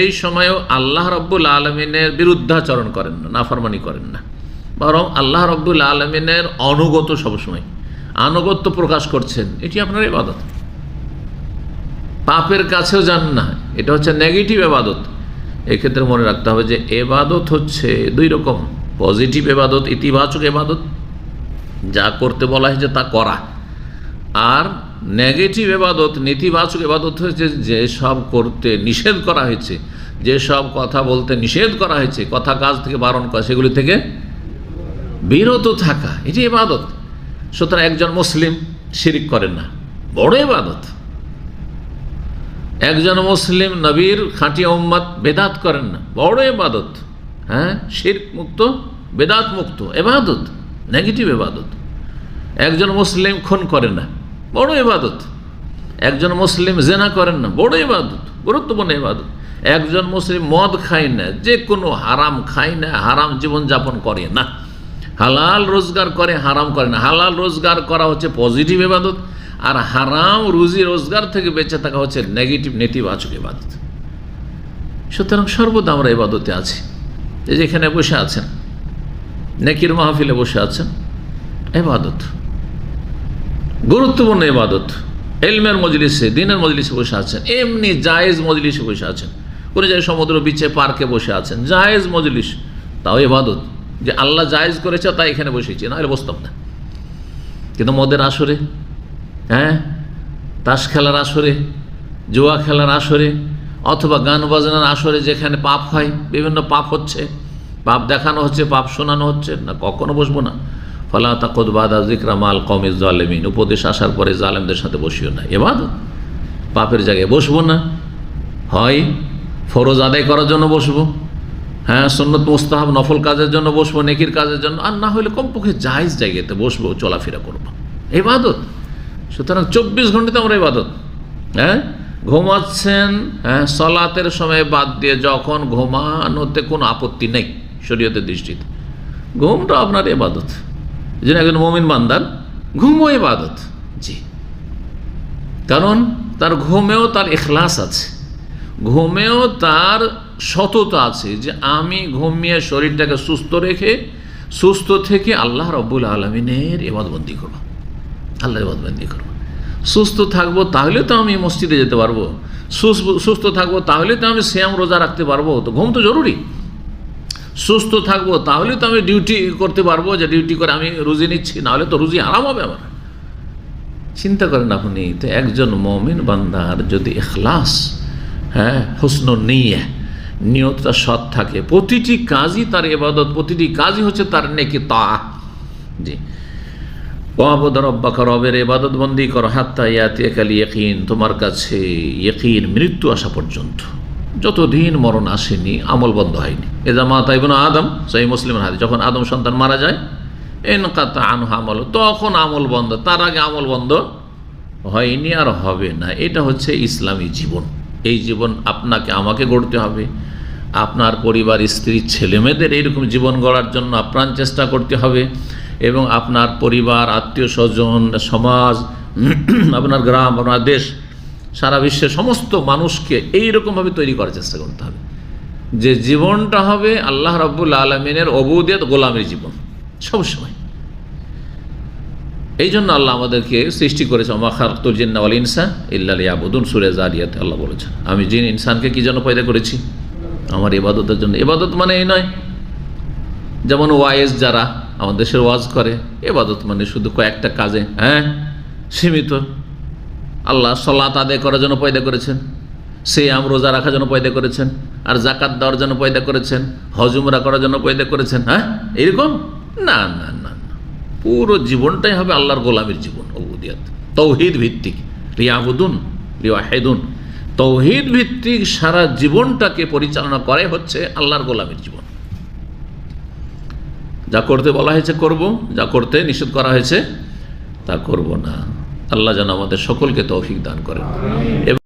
এই সময়ও আল্লাহ রব্বুল আলমিনের বিরুদ্ধাচরণ করেন না, নাফরমানি করেন না, বরং আল্লাহ রব্বুল আলমিনের অনুগত, সবসময় আনুগত্য প্রকাশ করছেন। এটি আপনার ইবাদত। পাপের কাছেও যান না, এটা হচ্ছে নেগেটিভ ইবাদত। এক্ষেত্রে মনে রাখতে হবে যে ইবাদত হচ্ছে দুই রকম, পজিটিভ ইবাদত, ইতিবাচক ইবাদত, যা করতে বলা হয়েছে তা করা, আর নেগেটিভ ইবাদত, নেতিবাচক ইবাদত হচ্ছে যেসব করতে নিষেধ করা হয়েছে, যেসব কথা বলতে নিষেধ করা হয়েছে, কথা কাজ থেকে বারণ করা, সেগুলি থেকে বিরত থাকা, এটি ইবাদত। সুতরাং একজন মুসলিম শিরক করেন না, বড় ইবাদত। একজন মুসলিম নবীর খাঁটি উম্মত বেদাত করেন না, বড় ইবাদত। হ্যাঁ, শিরক মুক্ত, বেদাত মুক্ত ইবাদত, নেগেটিভ ইবাদত। একজন মুসলিম খুন করেন না, বড় ইবাদত। একজন মুসলিম জেনা করেন না, বড় ইবাদত, গুরুত্বপূর্ণ ইবাদত। একজন মুসলিম মদ খায় না, যে কোনো হারাম খায় না, হারাম জীবনযাপন করে না, হালাল রোজগার করে, হারাম করে না। হালাল রোজগার করা হচ্ছে পজিটিভ ইবাদত, আর হারাম রুজি রোজগার থেকে বেঁচে থাকা হচ্ছে নেগেটিভ, নেতিবাচক ইবাদত। সুতরাং সর্বদা আমরা ইবাদতে আছি। এই যেখানে বসে আছেন, নেকির মাহফিলে বসে আছেন, ইবাদত, গুরুত্বপূর্ণ ইবাদত। ইলমের মজলিসে, দ্বীনের মজলিসে বসে আছেন, এমনি জায়েজ মজলিসে বসে আছেন, কোনো জায়গায় সমুদ্র বিচে পার্কে বসে আছেন, জায়েজ মজলিস, তাও ইবাদত। যে আল্লাহ জায়েজ করেছে তাই এখানে বসেছি, না হলে বসতাম না। কিন্তু মদের আসরে, হ্যাঁ, তাস খেলার আসরে, জুয়া খেলার আসরে, অথবা গান বাজনার আসরে, যেখানে পাপ হয়, বিভিন্ন পাপ হচ্ছে, পাপ দেখানো হচ্ছে, পাপ শোনানো হচ্ছে, না, কখনো বসবো না। ফালা তাকুদ বাদা যিকরা মাল কওমিজ জালিমিন, উপদেশ আসার পরে জালেমদের সাথে বসিও না, ইবাদত। পাপের জায়গায় বসবো না, হয় ফরজ আদায় করার জন্য বসবো, হ্যাঁ, সুন্নত মুস্তাহাব নফল কাজের জন্য বসবো, নেকির কাজের জন্য, আর না হলে কমপক্ষে জায়েজ জায়গাতে বসবো, চলাফেরা করবো, ইবাদত। সুতরাং 24 ঘন্টাতে আমরা ইবাদত। হ্যাঁ, ঘুমাচ্ছেন, হ্যাঁ, সলাতের সময় বাদ দিয়ে, যখন ঘুমানোতে কোনো আপত্তি নেই শরীয়তের দৃষ্টিতে, ঘুমটা আপনার ইবাদত। যেন একজন মুমিন বান্দার ঘুমও ইবাদত, জি, কারণ তার ঘুমেও তার ইখলাস আছে, ঘুমেও তার সততা আছে, যে আমি ঘুমিয়ে শরীরটাকে সুস্থ রেখে, সুস্থ থেকে আল্লাহ রব্বুল আলমিনের ইবাদতবন্দি করবো, আল্লাহর ইবাদতবন্দি করবো। সুস্থ থাকবো তাহলে তো আমি মসজিদে যেতে পারবো, সুস্থ থাকবো তাহলে তো আমি সিয়াম রোজা রাখতে পারবো, তো ঘুম তো জরুরি। সুস্থ থাকবো তাহলে তো আমি ডিউটি করতে পারবো, যে ডিউটি করে আমি রুজি নিচ্ছি, নাহলে তো রুজি হারাম হবে আমার। চিন্তা করেন আপনি, তো একজন মুমিন বান্দার যদি ইখলাস, হ্যাঁ, হুসন নিয়্যা, নিয়তটা সৎ থাকে, প্রতিটি কাজই তার ইবাদত, প্রতিটি কাজই হচ্ছে তার নেকি তাআ। জি, ওয়াবুদ রাব্বাকা, রবের ইবাদত বন্দি করো, হাত্তা ইয়াতিয়াকাল ইয়াকিন, তোমার কাছে ইয়াকিন, মৃত্যু আসা পর্যন্ত। যতদিন মরণ আসেনি, আমল বন্ধ হয়নি। এজা মাতা ইবনু আদম, সহিহ মুসলিমের হাদিস, যখন আদম সন্তান মারা যায়, ইনকাতা আনহু আমাল, তখন আমল বন্ধ, তার আগে আমল বন্ধ হয়নি আর হবে না। এটা হচ্ছে ইসলামী জীবন। এই জীবন আপনাকে আমাকে গড়তে হবে, আপনার পরিবার, স্ত্রী, ছেলেমেয়েদের এইরকম জীবন গড়ার জন্য আপ্রাণ চেষ্টা করতে হবে, এবং আপনার পরিবার, আত্মীয় স্বজন, সমাজ, আপনার গ্রাম, আপনার দেশ, সারা বিশ্বের সমস্ত মানুষকে এইরকমভাবে তৈরি করার চেষ্টা করতে হবে, যে জীবনটা হবে আল্লাহ রাব্বুল আলামিনের উবুদিয়ত, গোলামের জীবন সবসময়। এই জন্য আল্লাহ আমাদেরকে সৃষ্টি করেছে, ওমা খালাকতুল জিন্না ওয়াল ইনসা ইল্লা লিয়াবুদুন, সূরা জারিয়াতে আল্লাহ বলেছেন, আমি জিন ইনসানকে কি জন্য পয়দা করেছি? আমার ইবাদতের জন্য। ইবাদত মানে এই নয় যেমন ওয়াইজ যারা আমাদের দেশের ওয়াজ করে, ইবাদত মানে শুধু কয়েকটা কাজে, হ্যাঁ, সীমিত। আল্লাহ সালাত আদায় করার জন্য পয়দা করেছেন, সিয়াম রোজা রাখার জন্য পয়দা করেছেন, আর যাকাত দেওয়ার জন্য পয়দা করেছেন, হজ উমরা করার জন্য পয়দা করেছেন, হ্যাঁ, এরকম না, না, না, না। পুরো জীবনটাই হবে আল্লাহর গোলামের জীবন, উবুদিয়ত, তৌহিদ ভিত্তিক, লিয়াবুদুন লিওয়াহিদুন, তৌহিদ ভিত্তিক সারা জীবনটাকে পরিচালনা করে হচ্ছে আল্লাহর গোলামের জীবন। যা করতে বলা হয়েছে করব, যা করতে নিষেধ করা হয়েছে তা করব না। আল্লাহ যেন আমাদের সকলকে তৌফিক দান করেন।